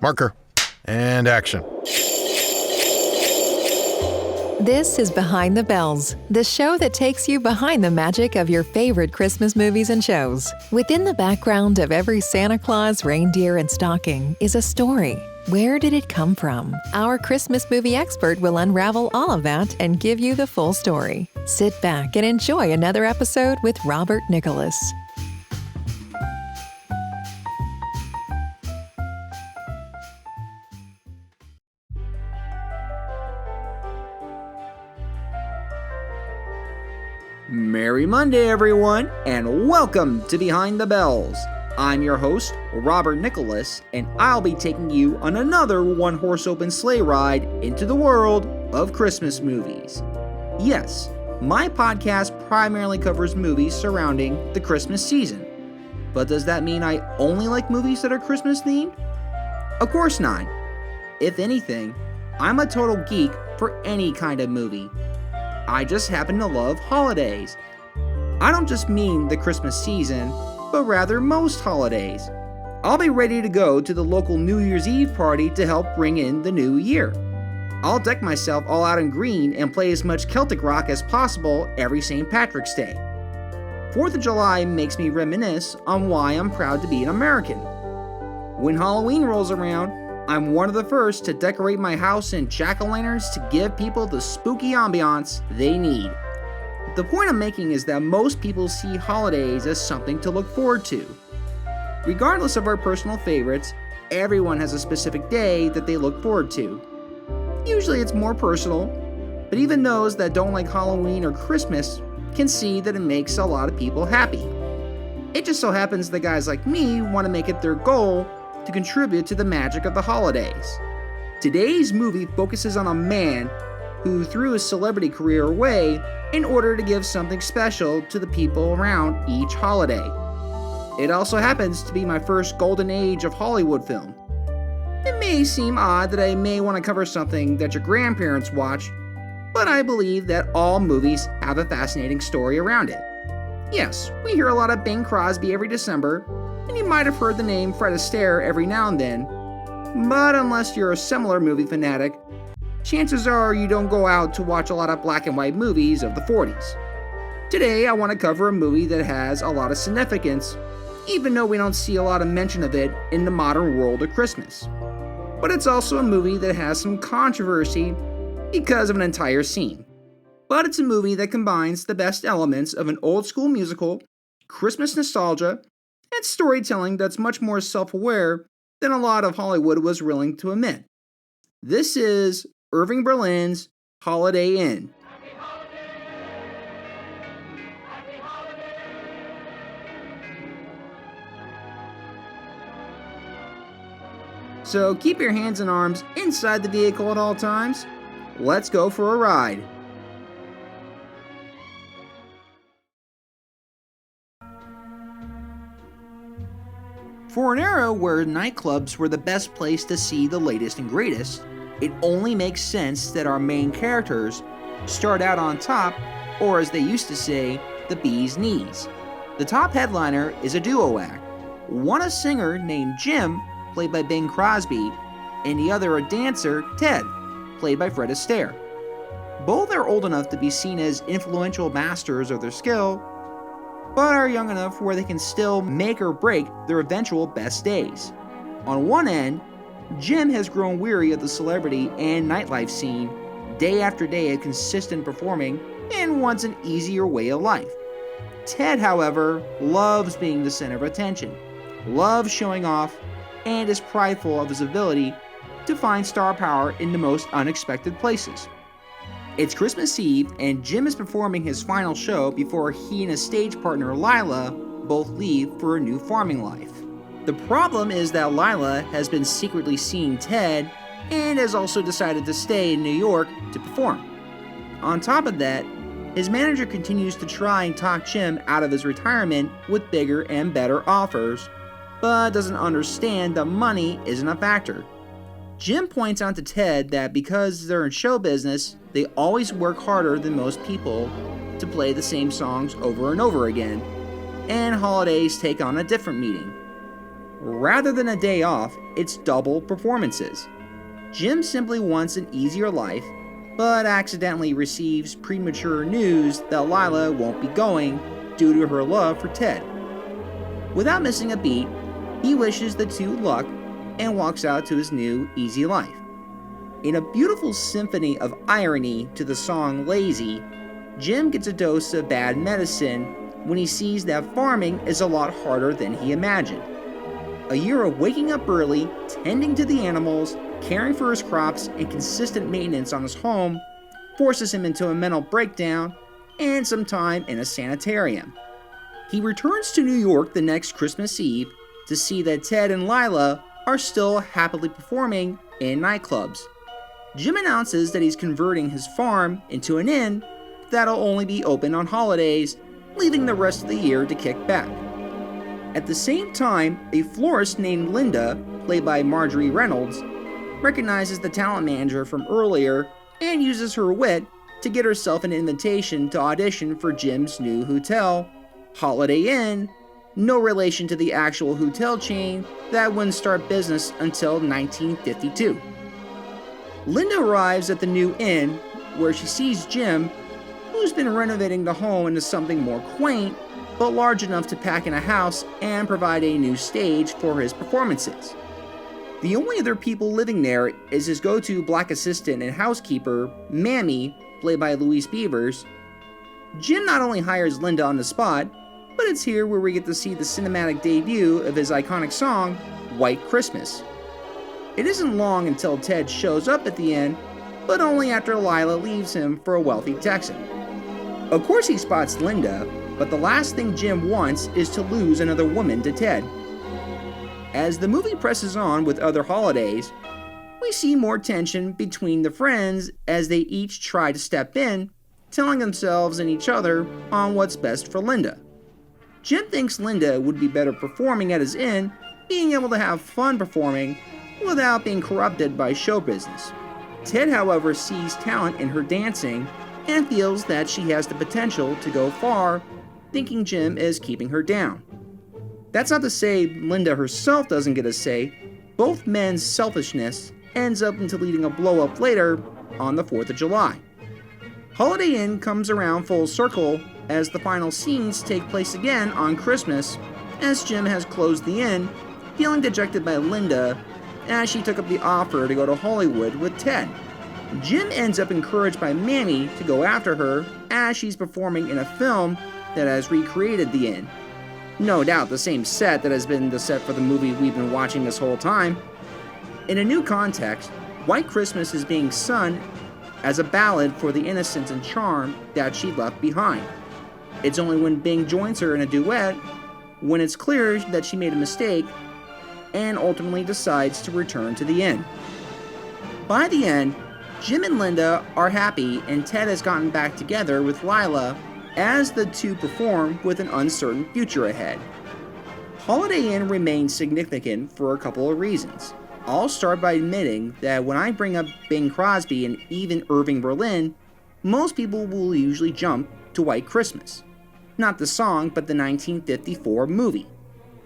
Marker. And action. This is Behind the Bells, the show that takes you behind the magic of your favorite Christmas movies and shows. Within the background of every Santa Claus, reindeer, and stocking is a story. Where did it come from? Our Christmas movie expert will unravel all of that and give you the full story. Sit back and enjoy another episode with Robert Nicholas. Merry Monday, everyone, and welcome to Behind the Bells. I'm your host, Robert Nicholas, and I'll be taking you on another one-horse open sleigh ride into the world of Christmas movies. Yes, my podcast primarily covers movies surrounding the Christmas season. But does that mean I only like movies that are Christmas-themed? Of course not. If anything, I'm a total geek for any kind of movie. I just happen to love holidays. I don't just mean the Christmas season, but rather most holidays. I'll be ready to go to the local New Year's Eve party to help bring in the new year. I'll deck myself all out in green and play as much Celtic rock as possible every St. Patrick's Day. 4th of July makes me reminisce on why I'm proud to be an American. When Halloween rolls around, I'm one of the first to decorate my house in jack-o'-lanterns to give people the spooky ambiance they need. The point I'm making is that most people see holidays as something to look forward to. Regardless of our personal favorites, everyone has a specific day that they look forward to. Usually it's more personal, but even those that don't like Halloween or Christmas can see that it makes a lot of people happy. It just so happens that guys like me want to make it their goal to contribute to the magic of the holidays. Today's movie focuses on a man who threw his celebrity career away in order to give something special to the people around each holiday. It also happens to be my first golden age of Hollywood film. It may seem odd that I may want to cover something that your grandparents watch, but I believe that all movies have a fascinating story around it. Yes, we hear a lot of Bing Crosby every December, and you might have heard the name Fred Astaire every now and then, but unless you're a similar movie fanatic, chances are you don't go out to watch a lot of black and white movies of the 40s. Today I want to cover a movie that has a lot of significance, even though we don't see a lot of mention of it in the modern world of Christmas. But it's also a movie that has some controversy because of an entire scene. But it's a movie that combines the best elements of an old school musical, Christmas nostalgia, and storytelling that's much more self-aware than a lot of Hollywood was willing to admit. This is Irving Berlin's Holiday Inn. So keep your hands and arms inside the vehicle at all times. Let's go for a ride. For an era where nightclubs were the best place to see the latest and greatest, it only makes sense that our main characters start out on top, or as they used to say, the bee's knees. The top headliner is a duo act, one a singer named Jim, played by Bing Crosby, and the other a dancer, Ted, played by Fred Astaire. Both are old enough to be seen as influential masters of their skill, but are young enough where they can still make or break their eventual best days. On one end, Jim has grown weary of the celebrity and nightlife scene, day after day of consistent performing, and wants an easier way of life. Ted, however, loves being the center of attention, loves showing off, and is prideful of his ability to find star power in the most unexpected places. It's Christmas Eve, and Jim is performing his final show before he and his stage partner Lila both leave for a new farming life. The problem is that Lila has been secretly seeing Ted and has also decided to stay in New York to perform. On top of that, his manager continues to try and talk Jim out of his retirement with bigger and better offers, but doesn't understand that money isn't a factor. Jim points out to Ted that because they're in show business, they always work harder than most people to play the same songs over and over again, and holidays take on a different meaning. Rather than a day off, it's double performances. Jim simply wants an easier life, but accidentally receives premature news that Lila won't be going due to her love for Ted. Without missing a beat, he wishes the two luck and walks out to his new easy life. In a beautiful symphony of irony to the song Lazy, Jim gets a dose of bad medicine when he sees that farming is a lot harder than he imagined. A year of waking up early, tending to the animals, caring for his crops, and consistent maintenance on his home forces him into a mental breakdown and some time in a sanitarium. He returns to New York the next Christmas Eve to see that Ted and Lila are still happily performing in nightclubs. Jim announces that he's converting his farm into an inn that'll only be open on holidays, leaving the rest of the year to kick back. At the same time, a florist named Linda, played by Marjorie Reynolds, recognizes the talent manager from earlier and uses her wit to get herself an invitation to audition for Jim's new hotel, Holiday Inn, no relation to the actual hotel chain that wouldn't start business until 1952. Linda arrives at the new inn, where she sees Jim, who's been renovating the home into something more quaint, but large enough to pack in a house and provide a new stage for his performances. The only other people living there is his go-to black assistant and housekeeper, Mammy, played by Louise Beavers. Jim not only hires Linda on the spot, but it's here where we get to see the cinematic debut of his iconic song, White Christmas. It isn't long until Ted shows up at the inn, but only after Lila leaves him for a wealthy Texan. Of course he spots Linda, but the last thing Jim wants is to lose another woman to Ted. As the movie presses on with other holidays, we see more tension between the friends as they each try to step in, telling themselves and each other on what's best for Linda. Jim thinks Linda would be better performing at his inn, being able to have fun performing without being corrupted by show business. Ted, however, sees talent in her dancing and feels that she has the potential to go far, thinking Jim is keeping her down. That's not to say Linda herself doesn't get a say. Both men's selfishness ends up into leading a blow-up later on the 4th of July. Holiday Inn comes around full circle as the final scenes take place again on Christmas, as Jim has closed the inn, feeling dejected by Linda as she took up the offer to go to Hollywood with Ted. Jim ends up encouraged by Mammy to go after her as she's performing in a film that has recreated the inn. No doubt the same set that has been the set for the movie we've been watching this whole time. In a new context, White Christmas is being sung as a ballad for the innocence and charm that she left behind. It's only when Bing joins her in a duet when it's clear that she made a mistake and ultimately decides to return to the inn. By the end, Jim and Linda are happy and Ted has gotten back together with Lila as the two perform with an uncertain future ahead. Holiday Inn remains significant for a couple of reasons. I'll start by admitting that when I bring up Bing Crosby and even Irving Berlin, most people will usually jump to White Christmas. Not the song, but the 1954 movie.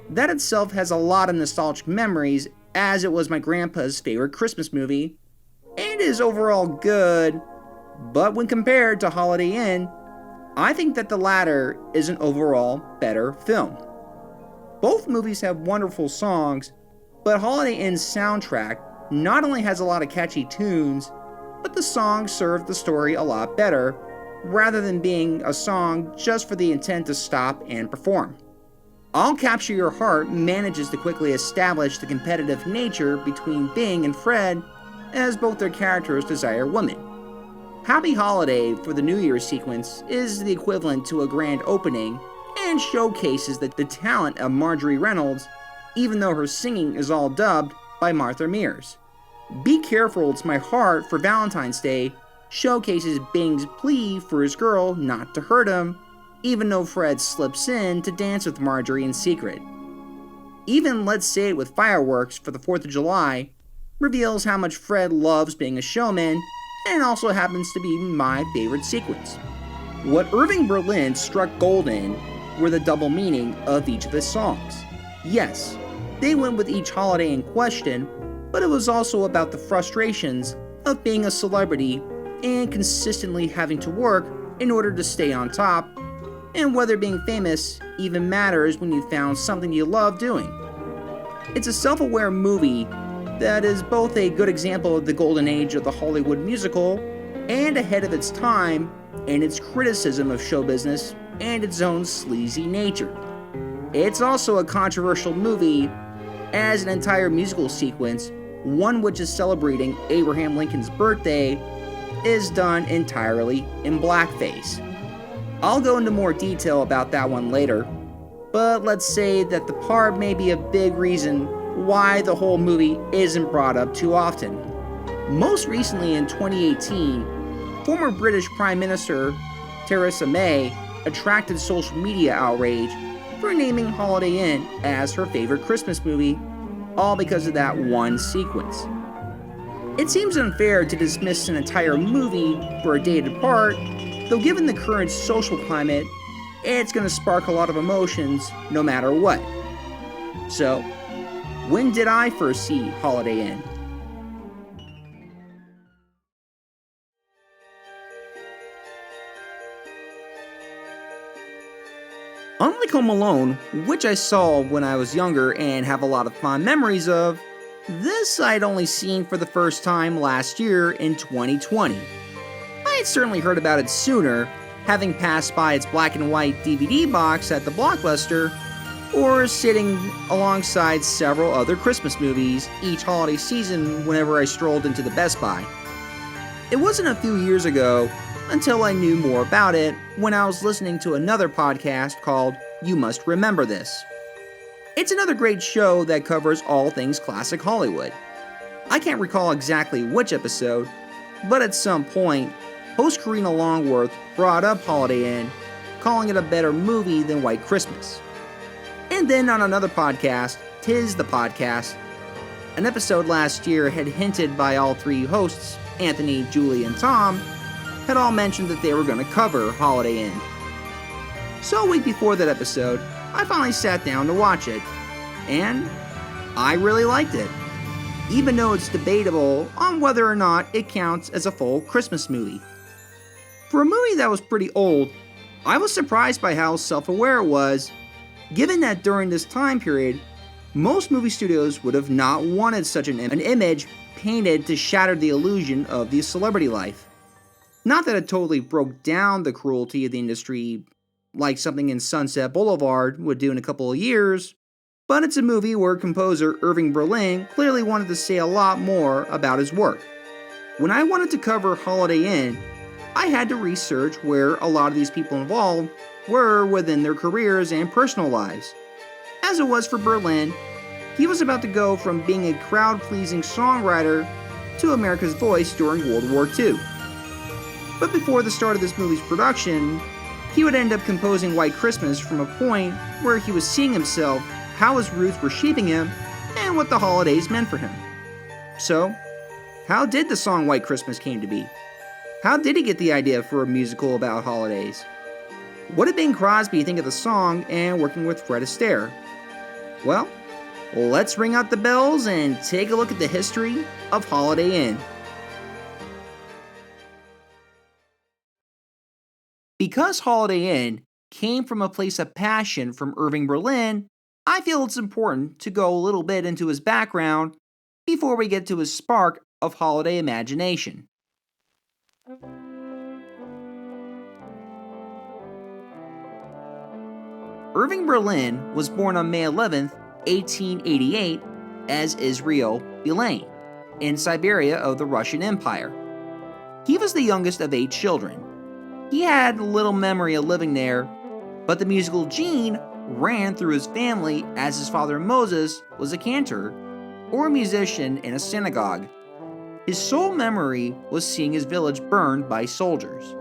That itself has a lot of nostalgic memories, as it was my grandpa's favorite Christmas movie, and is overall good, but when compared to Holiday Inn, I think that the latter is an overall better film. Both movies have wonderful songs, but Holiday Inn's soundtrack not only has a lot of catchy tunes, but the songs serve the story a lot better, rather than being a song just for the intent to stop and perform. I'll Capture Your Heart manages to quickly establish the competitive nature between Bing and Fred, as both their characters desire women. Happy Holiday for the New Year's sequence is the equivalent to a grand opening and showcases the talent of Marjorie Reynolds, even though her singing is all dubbed by Martha Mears. Be Careful It's My Heart for Valentine's Day showcases Bing's plea for his girl not to hurt him, even though Fred slips in to dance with Marjorie in secret. Even Let's Say It with Fireworks for the 4th of July reveals how much Fred loves being a showman, and also happens to be my favorite sequence. What Irving Berlin struck gold in were the double meaning of each of his songs. Yes, They went with each holiday in question, but it was also about the frustrations of being a celebrity and consistently having to work in order to stay on top, and whether being famous even matters when you found something you love doing. It's a self-aware movie that is both a good example of the golden age of the Hollywood musical and ahead of its time in its criticism of show business and its own sleazy nature. It's also a controversial movie as an entire musical sequence, one which is celebrating Abraham Lincoln's birthday, is done entirely in blackface. I'll go into more detail about that one later, but let's say that the part may be a big reason why the whole movie isn't brought up too often. Most recently in 2018, former British Prime Minister Theresa May attracted social media outrage for naming Holiday Inn as her favorite Christmas movie, all because of that one sequence. It seems unfair to dismiss an entire movie for a dated part, though given the current social climate, it's going to spark a lot of emotions no matter what. So, when did I first see Holiday Inn? Unlike Home Alone, which I saw when I was younger and have a lot of fond memories of, this I'd only seen for the first time last year in 2020. I had certainly heard about it sooner, having passed by its black and white DVD box at the Blockbuster, or sitting alongside several other Christmas movies each holiday season whenever I strolled into the Best Buy. It wasn't a few years ago until I knew more about it when I was listening to another podcast called You Must Remember This. It's another great show that covers all things classic Hollywood. I can't recall exactly which episode, but at some point, host Karina Longworth brought up Holiday Inn, calling it a better movie than White Christmas. And then on another podcast, Tis the Podcast, an episode last year had hinted by all three hosts, Anthony, Julie, and Tom, had all mentioned that they were going to cover Holiday Inn. So a week before that episode, I finally sat down to watch it, and I really liked it, even though it's debatable on whether or not it counts as a full Christmas movie. For a movie that was pretty old, I was surprised by how self-aware it was, given that during this time period, most movie studios would have not wanted such an image painted to shatter the illusion of the celebrity life. Not that it totally broke down the cruelty of the industry like something in Sunset Boulevard would do in a couple of years, but it's a movie where composer Irving Berlin clearly wanted to say a lot more about his work. When I wanted to cover Holiday Inn, I had to research where a lot of these people involved were within their careers and personal lives. As it was for Berlin, he was about to go from being a crowd-pleasing songwriter to America's voice during World War II. But before the start of this movie's production, he would end up composing White Christmas from a point where he was seeing himself, how his roots were shaping him, and what the holidays meant for him. So, how did the song White Christmas came to be? How did he get the idea for a musical about holidays? What did Bing Crosby think of the song and working with Fred Astaire? Well, let's ring out the bells and take a look at the history of Holiday Inn. Because Holiday Inn came from a place of passion from Irving Berlin, I feel it's important to go a little bit into his background before we get to his spark of holiday imagination. Irving Berlin was born on May 11, 1888, as Israel Berlin, in Siberia of the Russian Empire. He was the youngest of 8 children. He had little memory of living there, but the musical gene ran through his family as his father Moses was a cantor, or a musician in a synagogue. His sole memory was seeing his village burned by soldiers.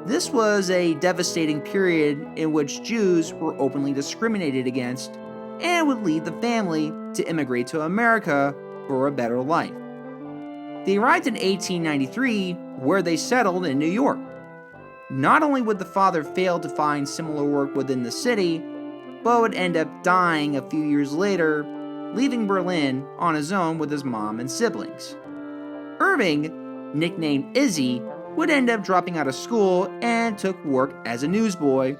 This was a devastating period in which Jews were openly discriminated against and would lead the family to immigrate to America for a better life. They arrived in 1893, where they settled in New York. Not only would the father fail to find similar work within the city, but would end up dying a few years later leaving Berlin on his own with his mom and siblings. Irving, nicknamed Izzy, would end up dropping out of school and took work as a newsboy,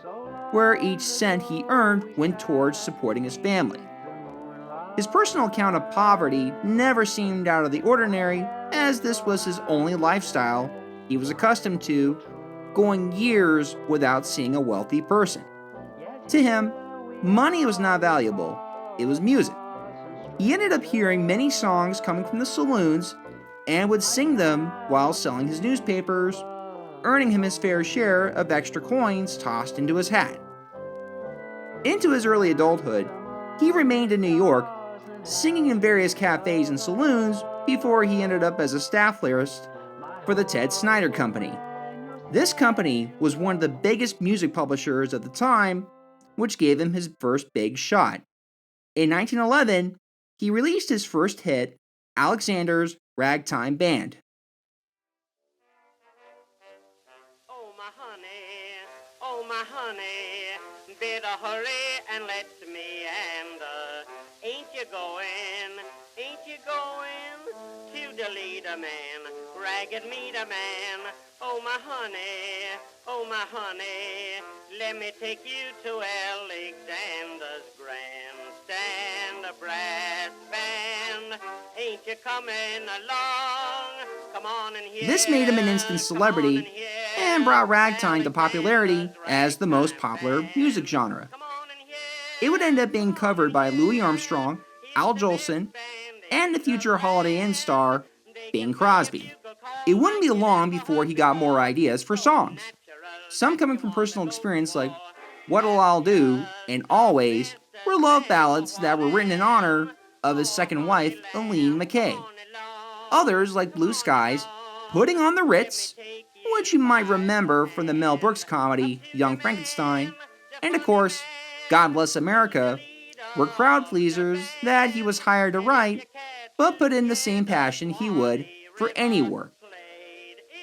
where each cent he earned went towards supporting his family. His personal account of poverty never seemed out of the ordinary, as this was his only lifestyle he was accustomed to, going years without seeing a wealthy person. To him, money was not valuable, it was music. He ended up hearing many songs coming from the saloons and would sing them while selling his newspapers, earning him his fair share of extra coins tossed into his hat. Into his early adulthood, he remained in New York, singing in various cafes and saloons before he ended up as a staff lyricist for the Ted Snyder Company. This company was one of the biggest music publishers at the time, which gave him his first big shot. In 1911, he released his first hit, Alexander's Ragtime Band. Oh my honey, better hurry and let me and ain't you going to the leader man, ragged meter man? Oh my honey, let me take you to Alexander's grandstand, a brass band. Ain't you coming along? Come on and hear. This made him an instant celebrity and brought ragtime to popularity as the most popular music genre. It would end up being covered by Louis Armstrong, Al Jolson, and the future Holiday Inn star, Bing Crosby. It wouldn't be long before he got more ideas for songs. Some coming from personal experience like What'll I'll Do and Always were love ballads that were written in honor of his second wife, Aline McKay. Others like Blue Skies, Putting on the Ritz, which you might remember from the Mel Brooks comedy Young Frankenstein, and of course, God Bless America, were crowd pleasers that he was hired to write, but put in the same passion he would for any work.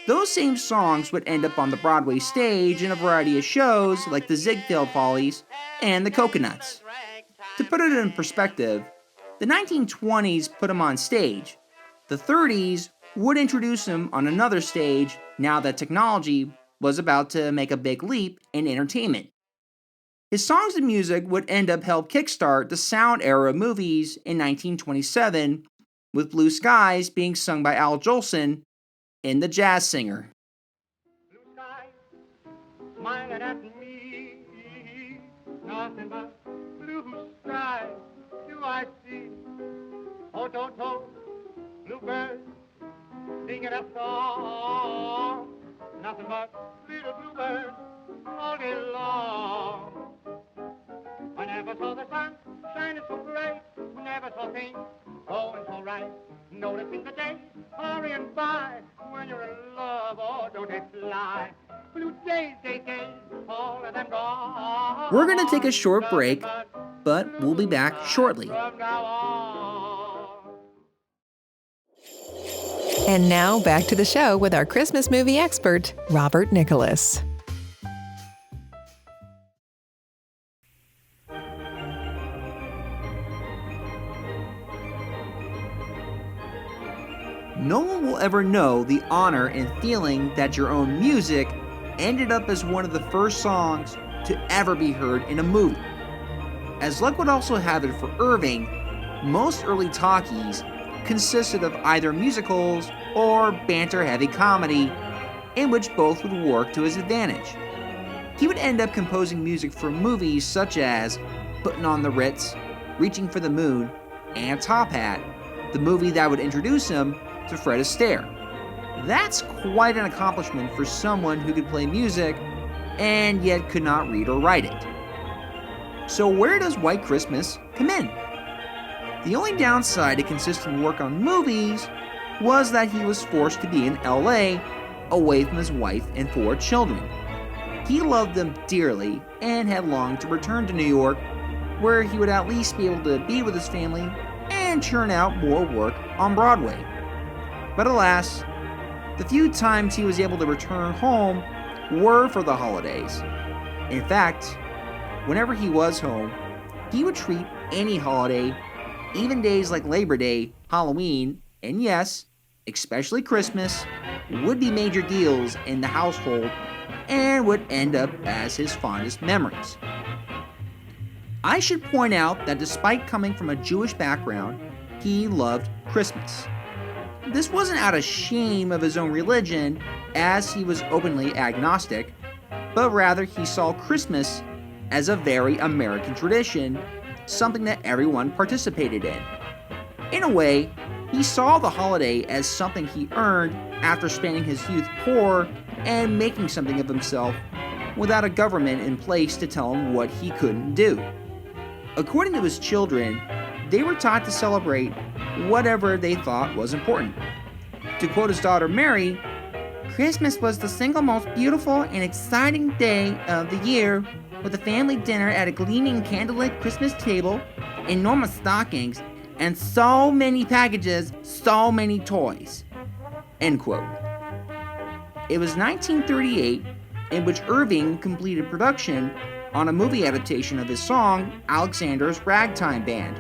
Those same songs would end up on the Broadway stage in a variety of shows like the Ziegfeld Follies and the Coconuts. To put it in perspective, the 1920s put him on stage. The 30s would introduce him on another stage now that technology was about to make a big leap in entertainment. His songs and music would end up help kickstart the sound era of movies in 1927, with Blue Skies being sung by Al Jolson in The Jazz Singer. Blue sky, smiling at me, nothing but blue sky do I see. Oh, toto, bluebird, singing a song, nothing but little bluebird all day long. I never saw the sun shining so bright, never saw things going so right. Noticing the days hurrying by, when you're in love, oh, don't they fly? Blue days, all of them gone. We're going to take a short break, but we'll be back shortly. From now on. And now back to the show with our Christmas movie expert, Robert Nicholas. No one will ever know the honor and feeling that your own music ended up as one of the first songs to ever be heard in a movie. As luck would also have it for Irving, most early talkies consisted of either musicals or banter-heavy comedy, in which both would work to his advantage. He would end up composing music for movies such as Putting on the Ritz, Reaching for the Moon, and Top Hat, the movie that would introduce him to Fred Astaire. That's quite an accomplishment for someone who could play music and yet could not read or write it. So where does White Christmas come in? The only downside to consistent work on movies was that he was forced to be in LA away from his wife and 4 children. He loved them dearly and had longed to return to New York, where he would at least be able to be with his family and churn out more work on Broadway. But alas, the few times he was able to return home were for the holidays. In fact, whenever he was home, he would treat any holiday even days like Labor Day, Halloween, and yes, especially Christmas, would be major deals in the household and would end up as his fondest memories. I should point out that despite coming from a Jewish background, he loved Christmas. This wasn't out of shame of his own religion, as he was openly agnostic, but rather he saw Christmas as a very American tradition, something that everyone participated in. In a way, he saw the holiday as something he earned after spending his youth poor and making something of himself without a government in place to tell him what he couldn't do. According to his children, they were taught to celebrate whatever they thought was important. To quote his daughter Mary, "Christmas was the single most beautiful and exciting day of the year, with a family dinner at a gleaming candlelit Christmas table, enormous stockings, and so many packages, so many toys." End quote. It was 1938 in which Irving completed production on a movie adaptation of his song, Alexander's Ragtime Band.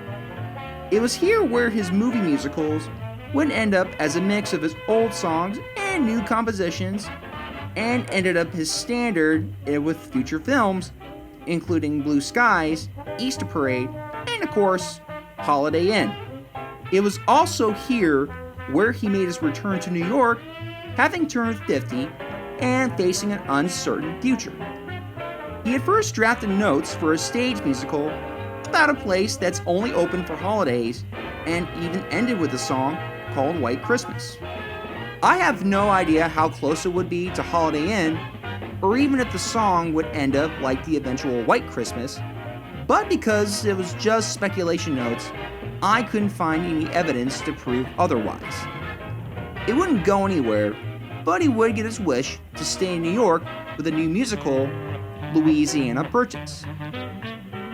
It was here where his movie musicals would end up as a mix of his old songs and new compositions, and ended up his standard with future films, including Blue Skies, Easter Parade, and of course, Holiday Inn. It was also here where he made his return to New York, having turned 50 and facing an uncertain future. He had first drafted notes for a stage musical about a place that's only open for holidays, and even ended with a song called White Christmas. I have no idea how close it would be to Holiday Inn, or even if the song would end up like the eventual White Christmas, but because it was just speculation notes, I couldn't find any evidence to prove otherwise. It wouldn't go anywhere, but he would get his wish to stay in New York with a new musical, Louisiana Purchase.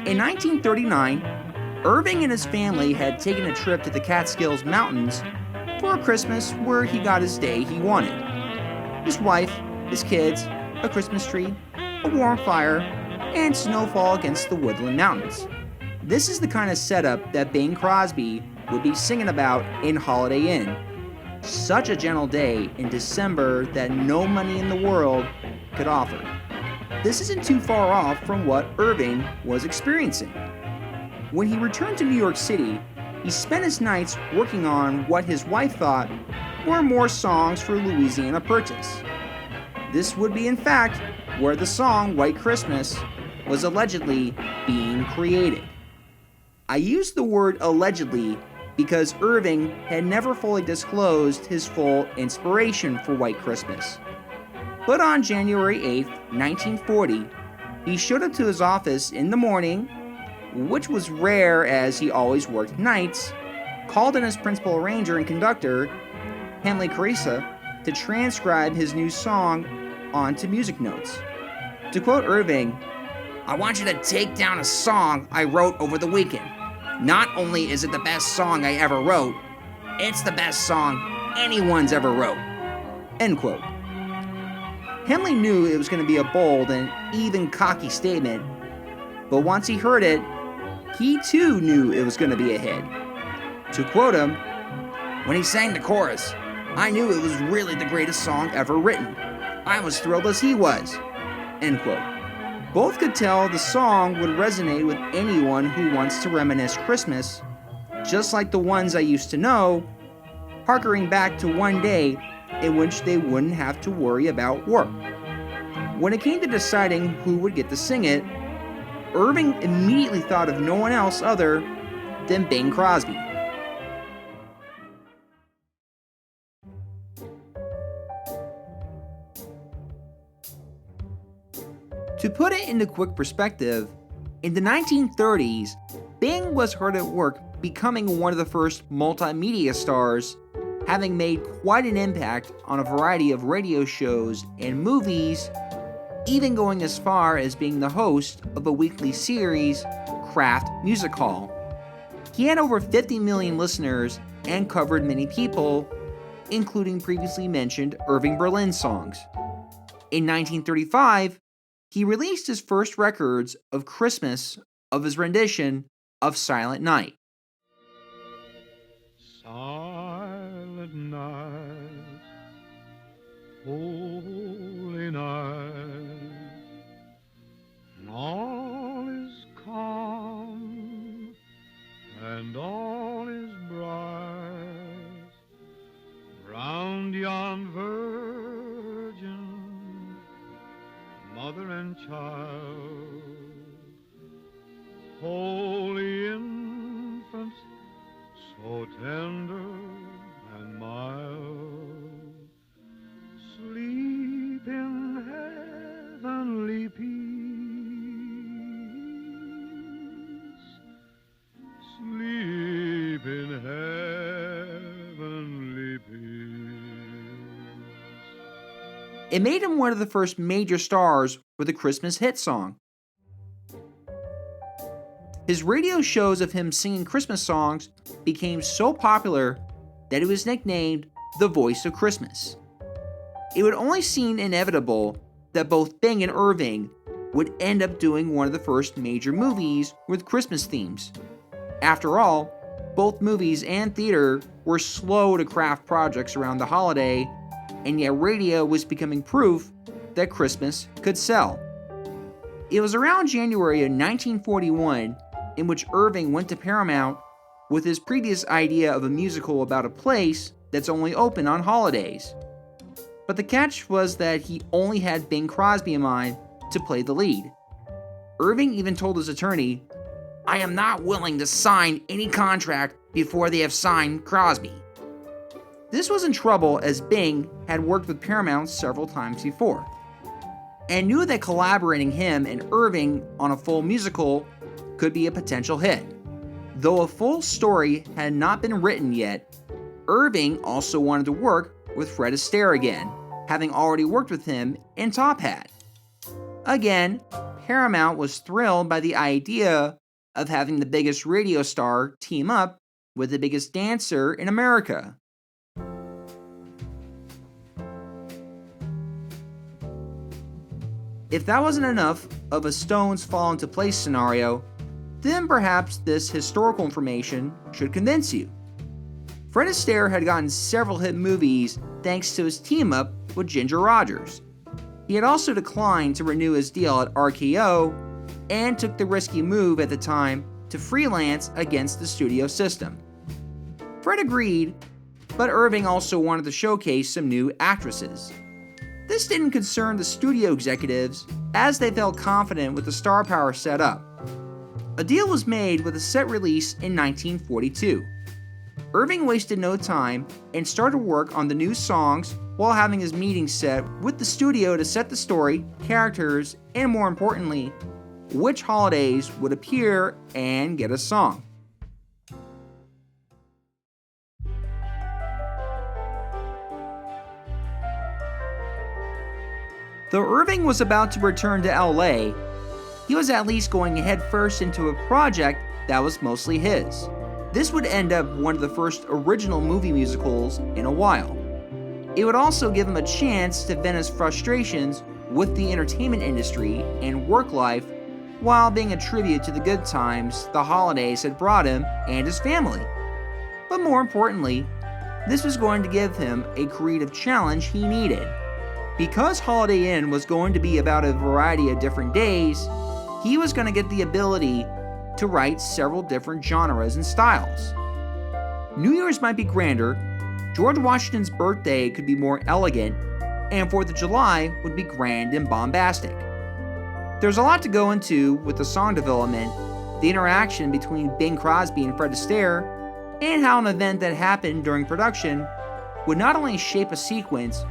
In 1939, Irving and his family had taken a trip to the Catskills Mountains for a Christmas where he got his day he wanted. His wife, his kids, a Christmas tree, a warm fire, and snowfall against the woodland mountains. This is the kind of setup that Bing Crosby would be singing about in Holiday Inn. Such a gentle day in December that no money in the world could offer. This isn't too far off from what Irving was experiencing. When he returned to New York City, he spent his nights working on what his wife thought were more songs for Louisiana Purchase. This would be, in fact, where the song White Christmas was allegedly being created. I use the word allegedly because Irving had never fully disclosed his full inspiration for White Christmas. But on January 8, 1940, he showed up to his office in the morning, which was rare as he always worked nights, called in his principal arranger and conductor, Henley Carissa, to transcribe his new song onto music notes. To quote Irving, "I want you to take down a song I wrote over the weekend. Not only is it the best song I ever wrote, it's the best song anyone's ever wrote." End quote. Henley knew it was going to be a bold and even cocky statement, but once he heard it, he too knew it was going to be a hit. To quote him, "When he sang the chorus, I knew it was really the greatest song ever written. I was thrilled as he was." End quote. Both could tell the song would resonate with anyone who wants to reminisce Christmas, just like the ones I used to know, harkering back to one day in which they wouldn't have to worry about work. When it came to deciding who would get to sing it, Irving immediately thought of no one else other than Bing Crosby. To put it into quick perspective, in the 1930s, Bing was hard at work becoming one of the first multimedia stars, having made quite an impact on a variety of radio shows and movies, even going as far as being the host of a weekly series, Kraft Music Hall. He had over 50 million listeners and covered many people, including previously mentioned Irving Berlin songs. In 1935, he released his first records of Christmas of his rendition of Silent Night. Silent night, holy night, and all is calm, and all is bright, round yon virgin, mother and child, holy infants, so tender and mild, sleep in heavenly peace, sleep in heavenly peace. It made him one of the first major stars with a Christmas hit song. His radio shows of him singing Christmas songs became so popular that he was nicknamed the Voice of Christmas. It would only seem inevitable that both Bing and Irving would end up doing one of the first major movies with Christmas themes. After all, both movies and theater were slow to craft projects around the holiday, and yet radio was becoming proof that Christmas could sell. It was around January of 1941 in which Irving went to Paramount with his previous idea of a musical about a place that's only open on holidays. But the catch was that he only had Bing Crosby in mind to play the lead. Irving even told his attorney, "I am not willing to sign any contract before they have signed Crosby." This was in trouble as Bing had worked with Paramount several times before, and knew that collaborating him and Irving on a full musical could be a potential hit. Though a full story had not been written yet, Irving also wanted to work with Fred Astaire again, having already worked with him in Top Hat. Again, Paramount was thrilled by the idea of having the biggest radio star team up with the biggest dancer in America. If that wasn't enough of a stones fall into place scenario, then perhaps this historical information should convince you. Fred Astaire had gotten several hit movies thanks to his team-up with Ginger Rogers. He had also declined to renew his deal at RKO and took the risky move at the time to freelance against the studio system. Fred agreed, but Irving also wanted to showcase some new actresses. This didn't concern the studio executives as they felt confident with the star power set up. A deal was made with a set release in 1942. Irving wasted no time and started work on the new songs while having his meetings set with the studio to set the story, characters, and more importantly, which holidays would appear and get a song. Though Irving was about to return to LA, he was at least going headfirst into a project that was mostly his. This would end up one of the first original movie musicals in a while. It would also give him a chance to vent his frustrations with the entertainment industry and work life while being a tribute to the good times the holidays had brought him and his family. But more importantly, this was going to give him a creative challenge he needed. Because Holiday Inn was going to be about a variety of different days, he was going to get the ability to write several different genres and styles. New Year's might be grander, George Washington's birthday could be more elegant, and 4th of July would be grand and bombastic. There's a lot to go into with the song development, the interaction between Bing Crosby and Fred Astaire, and how an event that happened during production would not only shape a sequence,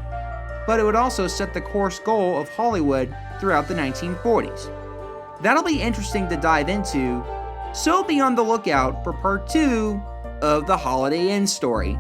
but it would also set the course goal of Hollywood throughout the 1940s. That'll be interesting to dive into, so be on the lookout for part 2 of the Holiday Inn story.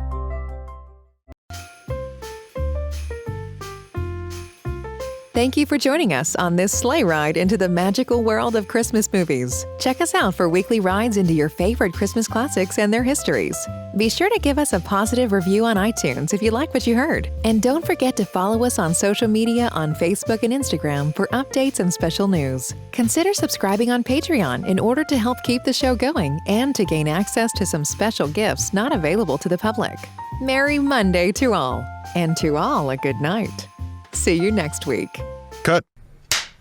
Thank you for joining us on this sleigh ride into the magical world of Christmas movies. Check us out for weekly rides into your favorite Christmas classics and their histories. Be sure to give us a positive review on iTunes if you like what you heard. And don't forget to follow us on social media on Facebook and Instagram for updates and special news. Consider subscribing on Patreon in order to help keep the show going and to gain access to some special gifts not available to the public. Merry Monday to all, and to all a good night. See you next week. Cut.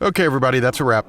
Okay, everybody, that's a wrap.